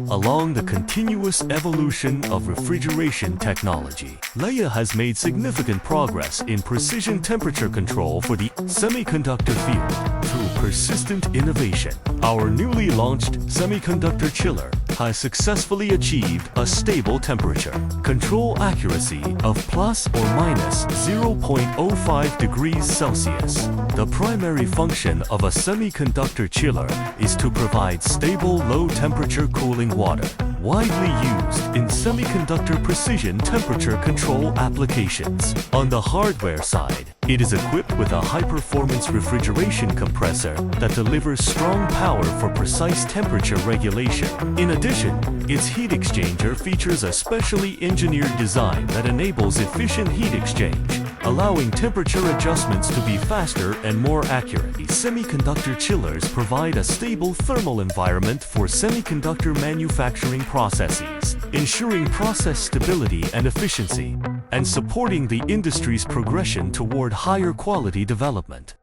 along the continuous evolution of refrigeration technology. Leia has made significant progress in precision temperature control for the semiconductor field through persistent innovation. Our newly launched Semiconductor Chiller has successfully achieved a stable temperature control accuracy of plus or minus 0.05 degrees Celsius. The primary function of a semiconductor chiller is to provide stable low-temperature cooling water, widely used in semiconductor precision temperature control applications. On the hardware side, it is equipped with a high-performance refrigeration compressor that delivers strong power for precise temperature regulation. In addition, its heat exchanger features a specially engineered design that enables efficient heat exchange, allowing temperature adjustments to be faster and more accurate. Semiconductor chillers provide a stable thermal environment for semiconductor manufacturing processes, ensuring process stability and efficiency, and supporting the industry's progression toward higher quality development.